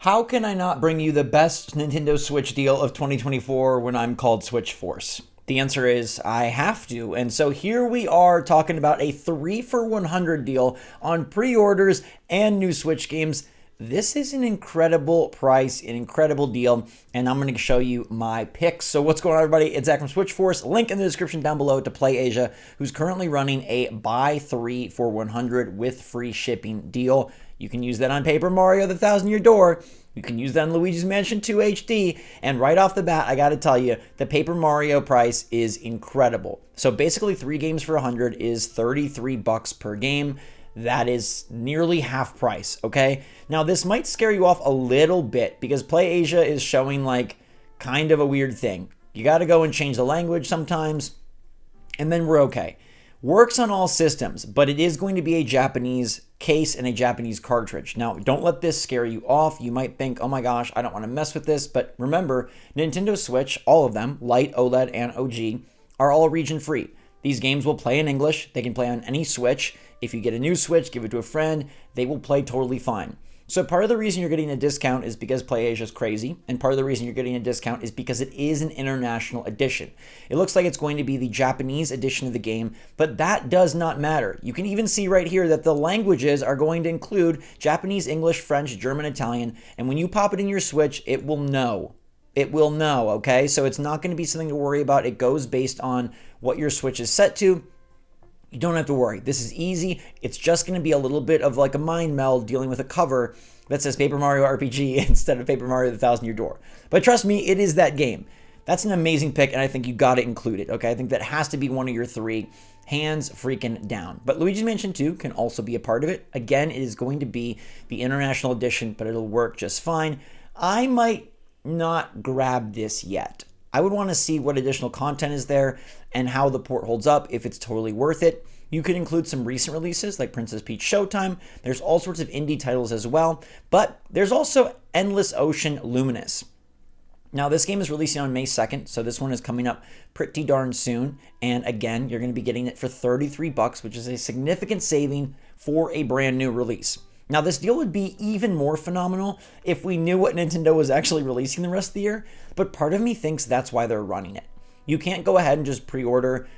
How can I not bring you the best Nintendo Switch deal of 2024 when I'm called SwitchForce? The answer is I have to. And so here we are talking about a 3 for 100 deal on pre-orders and new Switch games. This is an incredible price, an incredible deal, and I'm going to show you my picks. So what's going on, everybody? It's Zach from SwitchForce. Link in the description down below to Play Asia, who's currently running a buy 3 for 100 with free shipping deal. You can use that on Paper Mario: The Thousand Year Door. You can use that on Luigi's Mansion 2 HD. And right off the bat, I got to tell you, the Paper Mario price is incredible. So basically, 3 games for 100 is 33 bucks per game. That is nearly half price, okay? Now, this might scare you off a little bit because Play Asia is showing like kind of a weird thing. You got to go and change the language sometimes, and then we're okay. Works on all systems, but it is going to be a Japanese case and a Japanese cartridge. Now, don't let this scare you off. You might think, oh my gosh, I don't want to mess with this. But remember, Nintendo Switch, all of them, Lite, OLED, and OG, are all region free. These games will play in English. They can play on any Switch. If you get a new Switch, give it to a friend, they will play totally fine. So part of the reason you're getting a discount is because Play Asia is crazy, and part of the reason you're getting a discount is because it is an international edition. It looks like it's going to be the Japanese edition of the game, but that does not matter. You can even see right here that the languages are going to include Japanese, English, French, German, Italian, and when you pop it in your Switch, it will know. It will know, okay? So it's not going to be something to worry about. It goes based on what your Switch is set to. You don't have to worry. This is easy. It's just going to be a little bit of like a mind meld dealing with a cover that says Paper Mario RPG instead of Paper Mario: The Thousand Year Door. But trust me, it is that game. That's an amazing pick, and I think you got to include it, okay? I think that has to be one of your 3, hands freaking down. But Luigi's Mansion 2 can also be a part of it. Again, it is going to be the international edition, but it'll work just fine. I might not grab this yet. I would want to see what additional content is there and how the port holds up, if it's totally worth it. You could include some recent releases like Princess Peach Showtime. There's all sorts of indie titles as well, but there's also Endless Ocean Luminous. Now, this game is releasing on May 2nd, so this one is coming up pretty darn soon. And again, you're going to be getting it for 33 bucks, which is a significant saving for a brand new release. Now, this deal would be even more phenomenal if we knew what Nintendo was actually releasing the rest of the year, but part of me thinks that's why they're running it. You can't go ahead and just pre-order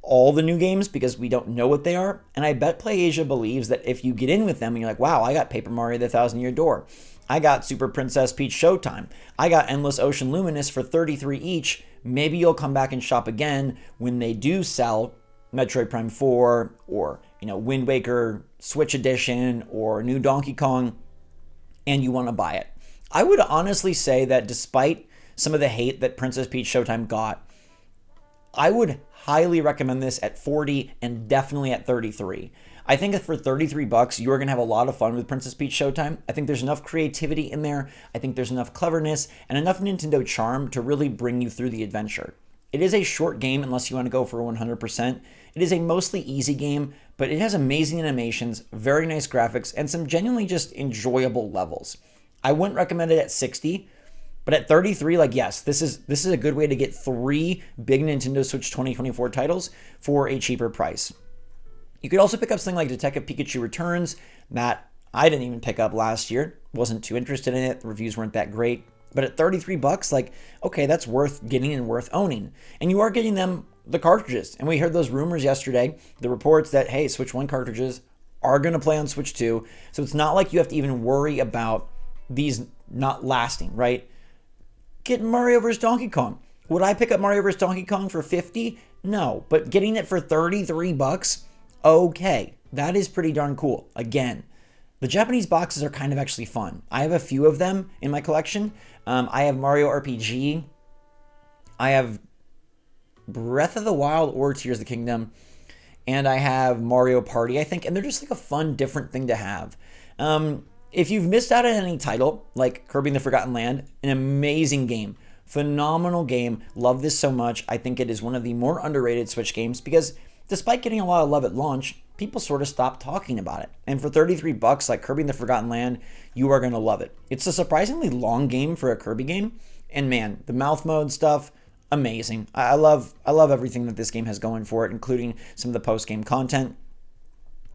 all the new games because we don't know what they are, and I bet Play Asia believes that if you get in with them and you're like, wow, I got Paper Mario: The Thousand Year Door, I got Super Princess Peach Showtime, I got Endless Ocean Luminous for 33 each, maybe you'll come back and shop again when they do sell Metroid Prime 4 or Wind Waker Switch Edition or new Donkey Kong, and you want to buy it. I would honestly say that despite some of the hate that Princess Peach Showtime got, I would highly recommend this at 40 and definitely at 33. I think that for 33 bucks, you're going to have a lot of fun with Princess Peach Showtime. I think there's enough creativity in there. I think there's enough cleverness and enough Nintendo charm to really bring you through the adventure. It is a short game unless you want to go for 100%. It is a mostly easy game, but it has amazing animations, very nice graphics, and some genuinely just enjoyable levels. I wouldn't recommend it at 60, but at 33, like, yes, this is a good way to get 3 big Nintendo Switch 2024 titles for a cheaper price. You could also pick up something like Detective Pikachu Returns that I didn't even pick up last year. Wasn't too interested in it. The reviews weren't that great. But at 33 bucks, like, okay, that's worth getting and worth owning. And you are getting them, the cartridges. And we heard those rumors yesterday, the reports that, hey, Switch 1 cartridges are going to play on Switch 2. So it's not like you have to even worry about these not lasting, right? Get Mario vs. Donkey Kong. Would I pick up Mario vs. Donkey Kong for 50? No. But getting it for 33 bucks, okay. That is pretty darn cool. Again, the Japanese boxes are kind of actually fun. I have a few of them in my collection. I have Mario RPG. I have Breath of the Wild or Tears of the Kingdom. And I have Mario Party, I think. And they're just like a fun, different thing to have. If you've missed out on any title, like Kirby and the Forgotten Land, an amazing game. Phenomenal game. Love this so much. I think it is one of the more underrated Switch games because despite getting a lot of love at launch, people sort of stopped talking about it. And for 33 bucks, like Kirby and the Forgotten Land, you are going to love it. It's a surprisingly long game for a Kirby game. And man, the mouth mode stuff, amazing. I love everything that this game has going for it, including some of the post-game content.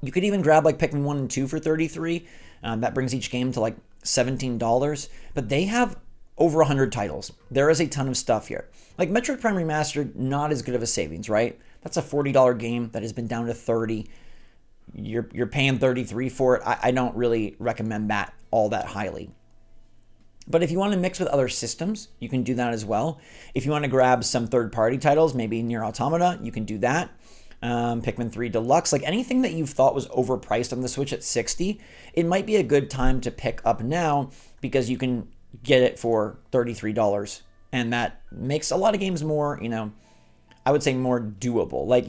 You could even grab like Pikmin 1 and 2 for 33. That brings each game to like $17, but they have over 100 titles. There is a ton of stuff here. Like Metroid Prime Remastered, not as good of a savings, right? That's a $40 game that has been down to 30. You're paying 33 for it. I don't really recommend that all that highly. But if you want to mix with other systems, you can do that as well. If you want to grab some third-party titles, maybe Nier Automata, you can do that. Pikmin 3 Deluxe, like anything that you thought was overpriced on the Switch at 60, it might be a good time to pick up now because you can get it for $33. And that makes a lot of games more, I would say more doable. Like,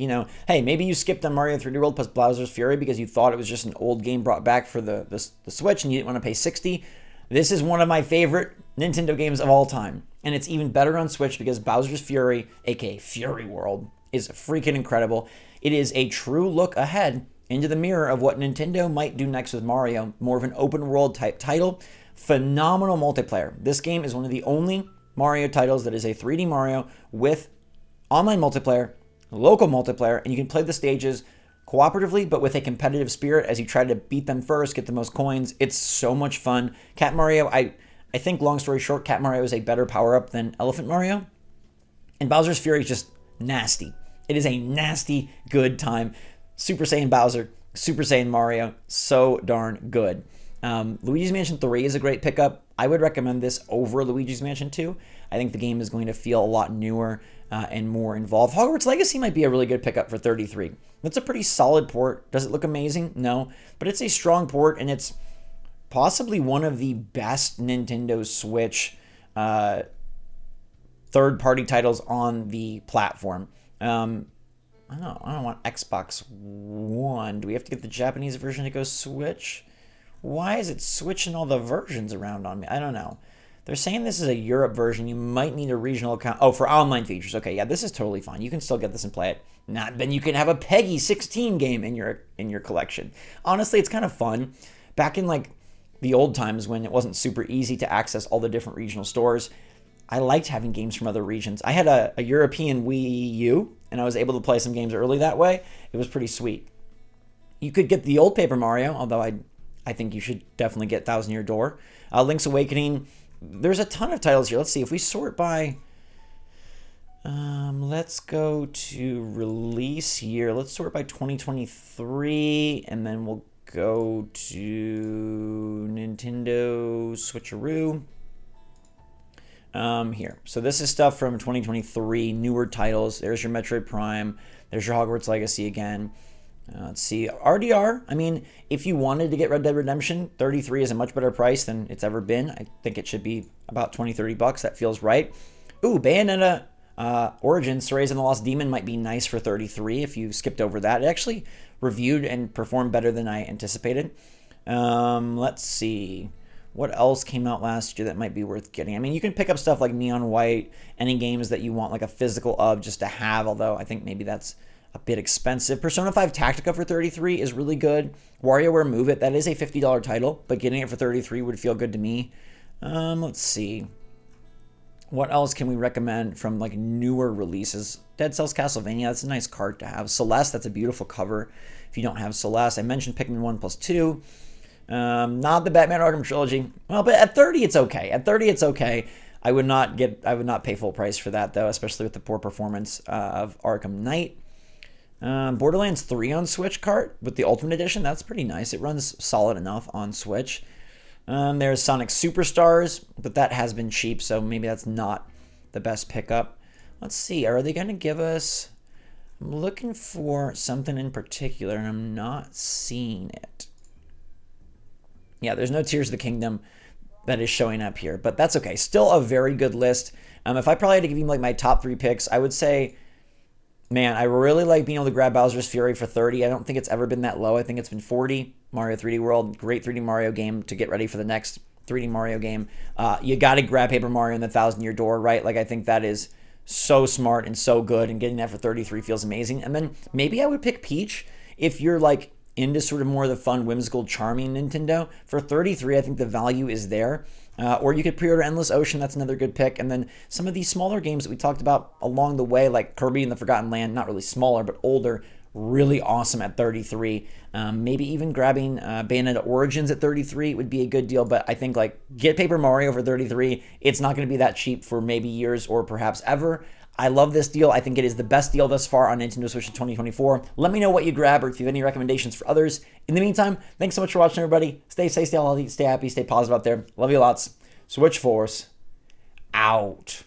hey, maybe you skipped on Mario 3D World plus Bowser's Fury because you thought it was just an old game brought back for the Switch and you didn't want to pay 60. This is one of my favorite Nintendo games of all time. And it's even better on Switch because Bowser's Fury, aka Fury World, is freaking incredible. It is a true look ahead into the mirror of what Nintendo might do next with Mario. More of an open world type title. Phenomenal multiplayer. This game is one of the only Mario titles that is a 3D Mario with online multiplayer, local multiplayer, and you can play the stages cooperatively, but with a competitive spirit as you try to beat them first, get the most coins. It's so much fun. Cat Mario, I think, long story short, Cat Mario is a better power-up than Elephant Mario. And Bowser's Fury is just nasty. It is a nasty, good time. Super Saiyan Bowser, Super Saiyan Mario, so darn good. Luigi's Mansion 3 is a great pickup. I would recommend this over Luigi's Mansion 2. I think the game is going to feel a lot newer and more involved. Hogwarts Legacy might be a really good pickup for $33. That's a pretty solid port. Does it look amazing? No. But it's a strong port, and it's possibly one of the best Nintendo Switch third-party titles on the platform. I don't want Xbox One. Do we have to get the Japanese version to go Switch? Why is it switching all the versions around on me? I don't know. They're saying this is a Europe version. You might need a regional account. Oh, for online features. Okay, yeah, this is totally fine. You can still get this and play it. Then you can have a PEGI 16 game in your collection. Honestly, it's kind of fun. Back in like the old times when it wasn't super easy to access all the different regional stores, I liked having games from other regions. I had a European Wii U, and I was able to play some games early that way. It was pretty sweet. You could get the old Paper Mario, although I think you should definitely get Thousand Year Door. Link's Awakening. There's a ton of titles here. Let's see if we sort by. Let's go to release year. Let's sort by 2023, and then we'll go to Nintendo Switcheroo. Here. So this is stuff from 2023, newer titles. There's your Metroid Prime. There's your Hogwarts Legacy again. Let's see. RDR, I mean, if you wanted to get Red Dead Redemption, 33 is a much better price than it's ever been. I think it should be about 20, 30 bucks. That feels right. Ooh, Bayonetta Origins, Soraya and the Lost Demon might be nice for 33 if you skipped over that. It actually reviewed and performed better than I anticipated. Let's see. What else came out last year that might be worth getting? I mean, you can pick up stuff like Neon White, any games that you want like a physical of just to have, although I think maybe that's a bit expensive. Persona 5 Tactica for 33 is really good. WarioWare Move It, that is a $50 title, but getting it for 33 would feel good to me. Let's see. What else can we recommend from like newer releases? Dead Cells Castlevania, that's a nice card to have. Celeste, that's a beautiful cover if you don't have Celeste. I mentioned Pikmin 1 plus 2. Not the Batman Arkham Trilogy. Well, but at 30 it's okay. At 30 it's okay. I would not pay full price for that though, especially with the poor performance of Arkham Knight. Borderlands 3 on Switch cart with the Ultimate Edition, that's pretty nice. It runs solid enough on Switch. There's Sonic Superstars, but that has been cheap, so maybe that's not the best pickup. Let's see, are they going to give us... I'm looking for something in particular, and I'm not seeing it. Yeah, there's no Tears of the Kingdom that is showing up here, but that's okay. Still a very good list. If I probably had to give you like my top 3 picks, I would say... Man, I really like being able to grab Bowser's Fury for 30. I don't think it's ever been that low. I think it's been 40. Mario 3D World, great 3D Mario game to get ready for the next 3D Mario game. You got to grab Paper Mario and the Thousand Year Door, right? Like, I think that is so smart and so good, and getting that for 33 feels amazing. And then maybe I would pick Peach if you're like into sort of more of the fun, whimsical, charming Nintendo. For 33, I think the value is there. Or you could pre-order Endless Ocean. That's another good pick. And then some of these smaller games that we talked about along the way, like Kirby and the Forgotten Land, not really smaller, but older, really awesome at 33. Maybe even grabbing Bayonetta Origins at 33 would be a good deal, but I think like get Paper Mario for 33. It's not going to be that cheap for maybe years or perhaps ever. I love this deal. I think it is the best deal thus far on Nintendo Switch in 2024. Let me know what you grab or if you have any recommendations for others. In the meantime, thanks so much for watching, everybody. Stay safe, stay healthy, stay happy, stay positive out there. Love you lots. SwitchForce out.